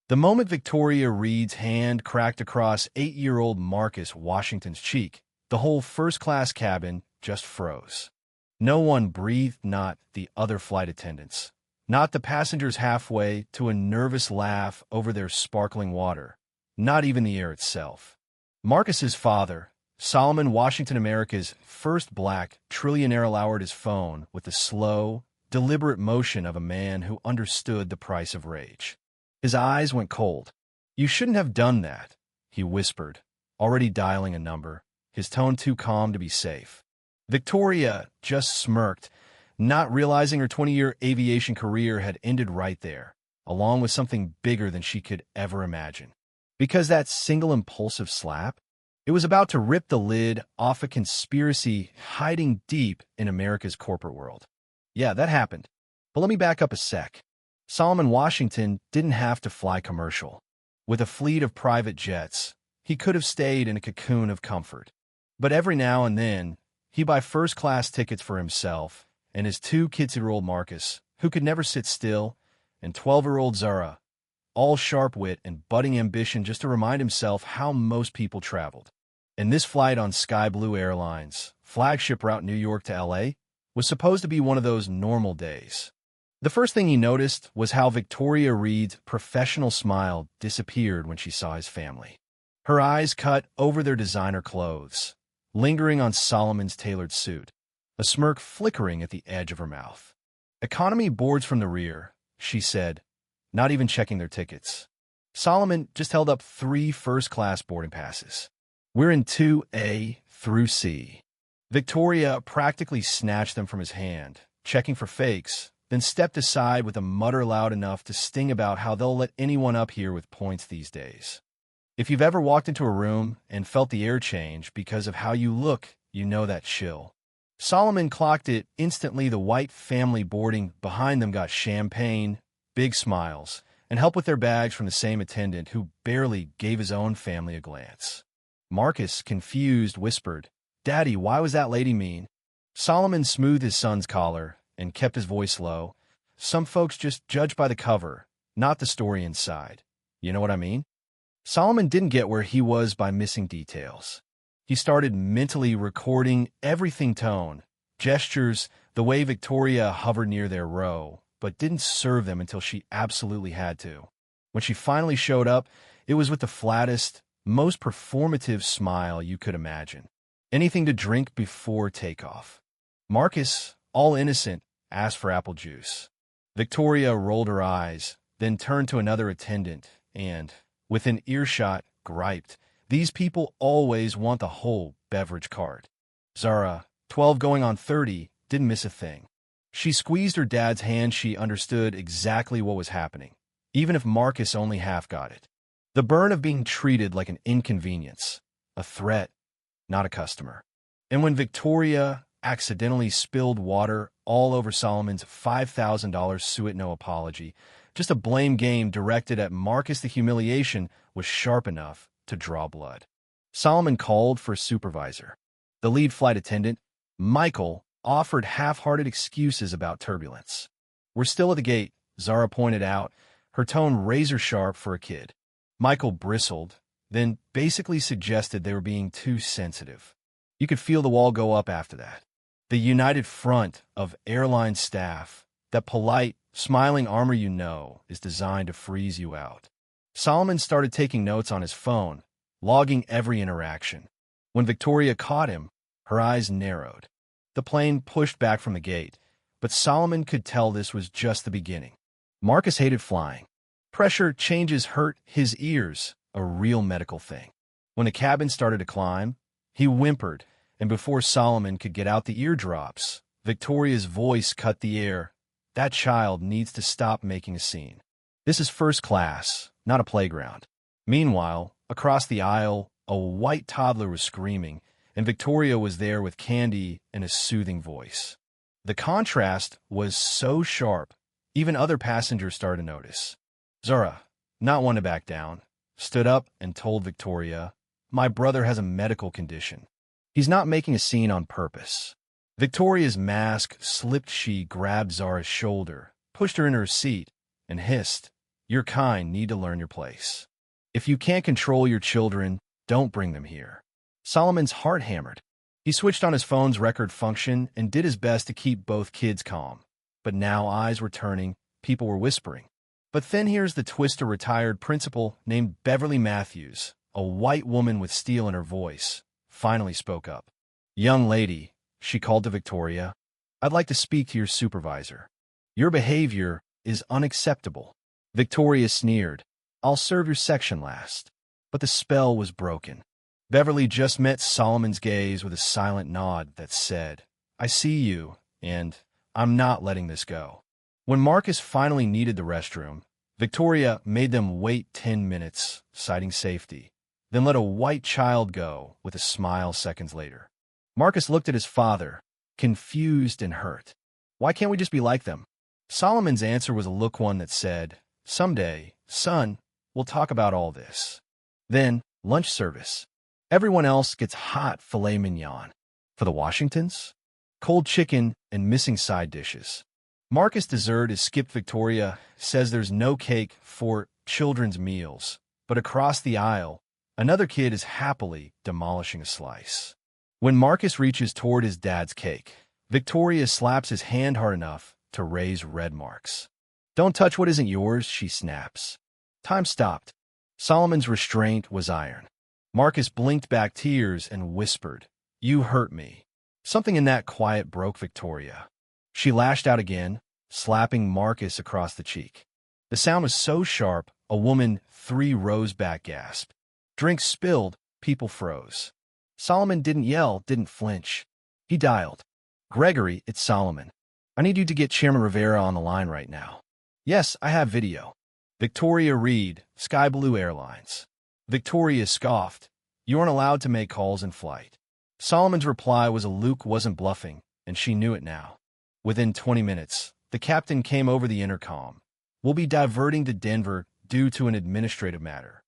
The moment Victoria Reed's hand cracked across 8-year-old Marcus Washington's cheek, the whole first-class cabin just froze. No one breathed, not the other flight attendants, not the passengers halfway to a nervous laugh over their sparkling water, not even the air itself. Marcus's father, Solomon Washington, America's first black trillionaire, lowered his phone with the slow, deliberate motion of a man who understood the price of rage. His eyes went cold. "You shouldn't have done that," he whispered, already dialing a number, his tone too calm to be safe. Victoria just smirked, not realizing her 20-year aviation career had ended right there, along with something bigger than she could ever imagine. Because that single impulsive slap, it was about to rip the lid off a conspiracy hiding deep in America's corporate world. Yeah, that happened. But let me back up a sec. Solomon Washington didn't have to fly commercial. With a fleet of private jets, he could have stayed in a cocoon of comfort. But every now and then, he'd buy first-class tickets for himself and his 2-year-old Marcus, who could never sit still, and 12-year-old Zara, all sharp wit and budding ambition, just to remind himself how most people traveled. And this flight on Sky Blue Airlines, flagship route New York to LA, was supposed to be one of those normal days. The first thing he noticed was how Victoria Reed's professional smile disappeared when she saw his family. Her eyes cut over their designer clothes, lingering on Solomon's tailored suit, a smirk flickering at the edge of her mouth. "Economy boards from the rear," she said, not even checking their tickets. Solomon just held up 3 first-class boarding passes. "We're in 2A through C." Victoria practically snatched them from his hand, checking for fakes, then stepped aside with a mutter loud enough to sting about how they'll let anyone up here with points these days. If you've ever walked into a room and felt the air change because of how you look, you know that chill. Solomon clocked it instantly. The white family boarding behind them got champagne, big smiles, and help with their bags from the same attendant who barely gave his own family a glance. Marcus, confused, whispered, "Daddy, why was that lady mean?" Solomon smoothed his son's collar and kept his voice low. "Some folks just judge by the cover, not the story inside. You know what I mean?" Solomon didn't get where he was by missing details. He started mentally recording everything: tone, gestures, the way Victoria hovered near their row, but didn't serve them until she absolutely had to. When she finally showed up, it was with the flattest, most performative smile you could imagine. Anything to drink before takeoff. Marcus, all innocent, asked for apple juice. Victoria rolled her eyes, then turned to another attendant and, within earshot, griped, "These people always want the whole beverage cart." Zara, 12 going on 30, didn't miss a thing. She squeezed her dad's hand. She understood exactly what was happening, even if Marcus only half got it. The burn of being treated like an inconvenience, a threat, not a customer. And when Victoria accidentally spilled water all over Solomon's $5,000 suit, no apology, just a blame game directed at Marcus, the humiliation was sharp enough to draw blood. Solomon called for a supervisor. The lead flight attendant, Michael, offered half-hearted excuses about turbulence. "We're still at the gate," Zara pointed out, her tone razor-sharp for a kid. Michael bristled, then basically suggested they were being too sensitive. You could feel the wall go up after that. The united front of airline staff, that polite, smiling armor is designed to freeze you out. Solomon started taking notes on his phone, logging every interaction. When Victoria caught him, her eyes narrowed. The plane pushed back from the gate, but Solomon could tell this was just the beginning. Marcus hated flying. Pressure changes hurt his ears, a real medical thing. When the cabin started to climb, he whimpered, and before Solomon could get out the eardrops, Victoria's voice cut the air. "That child needs to stop making a scene. This is first class, not a playground." Meanwhile, across the aisle, a white toddler was screaming, and Victoria was there with candy and a soothing voice. The contrast was so sharp, even other passengers started to notice. Zara, not one to back down, stood up and told Victoria, "My brother has a medical condition. He's not making a scene on purpose." Victoria's mask slipped. She grabbed Zara's shoulder, pushed her into her seat, and hissed, Your kind need to learn your place. If you can't control your children, don't bring them here. Solomon's heart hammered. He switched on his phone's record function and did his best to keep both kids calm. But now eyes were turning, people were whispering. But then here's the twist: a retired principal named Beverly Matthews, a white woman with steel in her voice, finally spoke up. "Young lady," she called to Victoria, "I'd like to speak to your supervisor. Your behavior is unacceptable." Victoria sneered. "I'll serve your section last." But the spell was broken. Beverly just met Solomon's gaze with a silent nod that said, "I see you, and I'm not letting this go." When Marcus finally needed the restroom, Victoria made them wait 10 minutes, citing safety, then let a white child go with a smile seconds later. Marcus looked at his father, confused and hurt. "Why can't we just be like them?" Solomon's answer was a look one that said, "Someday, son, we'll talk about all this." Then, lunch service. Everyone else gets hot filet mignon. For the Washingtons, cold chicken and missing side dishes. Marcus' dessert is skipped. Victoria says there's no cake for children's meals, but across the aisle, another kid is happily demolishing a slice. When Marcus reaches toward his dad's cake, Victoria slaps his hand hard enough to raise red marks. "Don't touch what isn't yours," she snaps. Time stopped. Solomon's restraint was iron. Marcus blinked back tears and whispered, "You hurt me." Something in that quiet broke Victoria. She lashed out again, slapping Marcus across the cheek. The sound was so sharp, a woman 3 rows back gasped. Drinks spilled, people froze. Solomon didn't yell, didn't flinch. He dialed. "Gregory, it's Solomon. I need you to get Chairman Rivera on the line right now." "Yes, I have video." Victoria Reed, Sky Blue Airlines. Victoria scoffed. "You aren't allowed to make calls in flight." Solomon's reply was Luke wasn't bluffing, and she knew it now. Within 20 minutes, the captain came over the intercom. "We'll be diverting to Denver due to an administrative matter."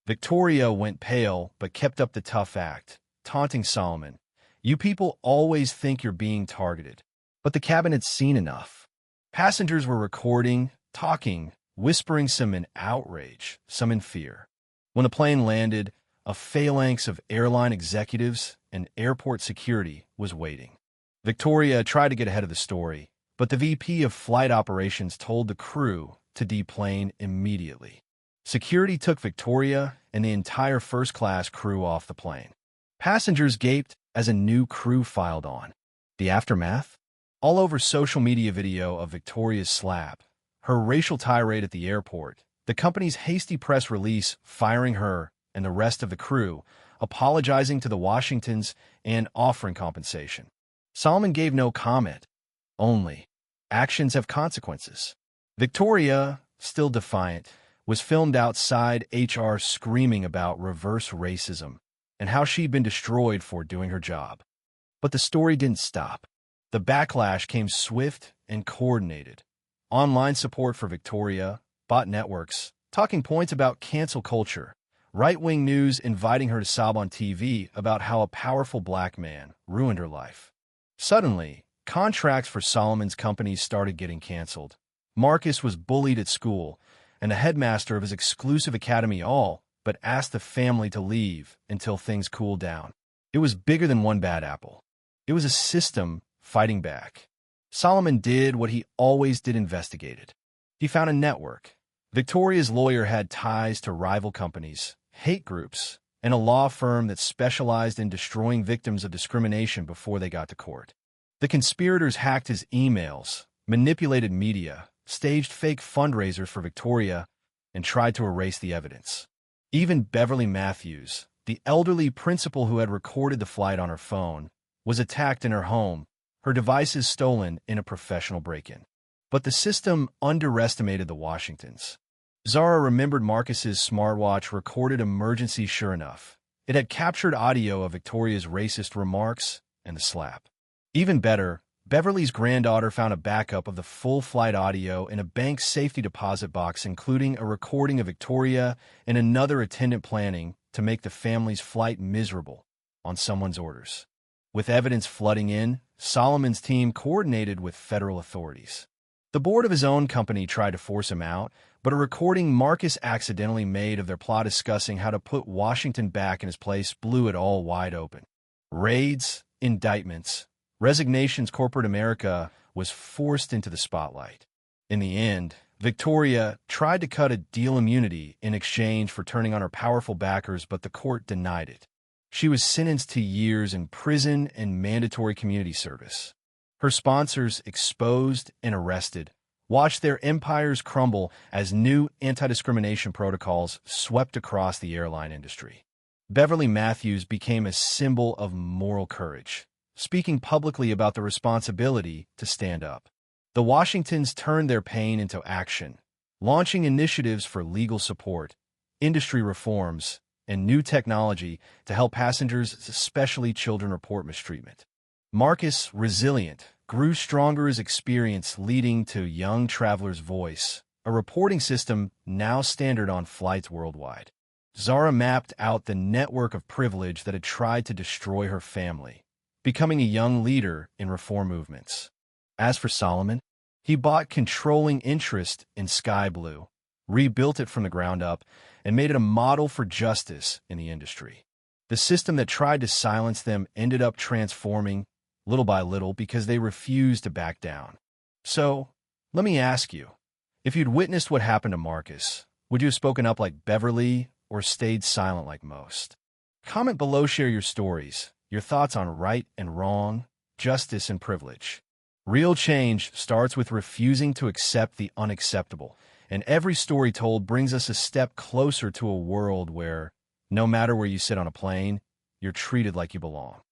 Victoria went pale but kept up the tough act, taunting Solomon. "You people always think you're being targeted." But the cabin had seen enough. Passengers were recording, talking, whispering, some in outrage, some in fear. When the plane landed, a phalanx of airline executives and airport security was waiting. Victoria tried to get ahead of the story, but the VP of Flight Operations told the crew to deplane immediately. Security took Victoria and the entire first-class crew off the plane. Passengers gaped as a new crew filed on. The aftermath? All over social media: video of Victoria's slap, her racial tirade at the airport, the company's hasty press release firing her and the rest of the crew, apologizing to the Washingtons and offering compensation. Solomon gave no comment. Only, actions have consequences. Victoria, still defiant, was filmed outside HR screaming about reverse racism and how she'd been destroyed for doing her job. But the story didn't stop. The backlash came swift and coordinated. Online support for Victoria, bot networks, talking points about cancel culture, right-wing news inviting her to sob on TV about how a powerful black man ruined her life. Suddenly, contracts for Solomon's companies started getting canceled. Marcus was bullied at school, and the headmaster of his exclusive academy all but asked the family to leave until things cooled down. It was bigger than one bad apple. It was a system fighting back. Solomon did what he always did: investigated. He found a network. Victoria's lawyer had ties to rival companies, hate groups, and a law firm that specialized in destroying victims of discrimination before they got to court. The conspirators hacked his emails, manipulated media, staged fake fundraisers for Victoria, and tried to erase the evidence. Even Beverly Matthews, the elderly principal who had recorded the flight on her phone, was attacked in her home, her devices stolen in a professional break-in. But the system underestimated the Washingtons. Zara remembered Marcus's smartwatch recorded emergency. Sure enough, it had captured audio of Victoria's racist remarks and the slap. Even better, Beverly's granddaughter found a backup of the full flight audio in a bank safety deposit box, including a recording of Victoria and another attendant planning to make the family's flight miserable on someone's orders. With evidence flooding in, Solomon's team coordinated with federal authorities. The board of his own company tried to force him out, but But a recording Marcus accidentally made of their plot discussing how to put Washington back in his place blew it all wide open. Raids, indictments, resignations. Corporate America was forced into the spotlight. In the end, Victoria tried to cut a deal immunity in exchange for turning on her powerful backers, but the court denied it. She was sentenced to years in prison and mandatory community service. Her sponsors, exposed and arrested, watched their empires crumble as new anti-discrimination protocols swept across the airline industry. Beverly Matthews became a symbol of moral courage, speaking publicly about the responsibility to stand up. The Washingtons turned their pain into action, launching initiatives for legal support, industry reforms, and new technology to help passengers, especially children, report mistreatment. Marcus, resilient, grew stronger as experience, leading to Young Traveler's Voice, a reporting system now standard on flights worldwide. Zara mapped out the network of privilege that had tried to destroy her family, becoming a young leader in reform movements. As for Solomon, he bought controlling interest in Sky Blue, rebuilt it from the ground up, and made it a model for justice in the industry. The system that tried to silence them ended up transforming little by little because they refused to back down. So, let me ask you, if you'd witnessed what happened to Marcus, would you have spoken up like Beverly or stayed silent like most? Comment below, share your stories, your thoughts on right and wrong, justice and privilege. Real change starts with refusing to accept the unacceptable, and every story told brings us a step closer to a world where, no matter where you sit on a plane, you're treated like you belong.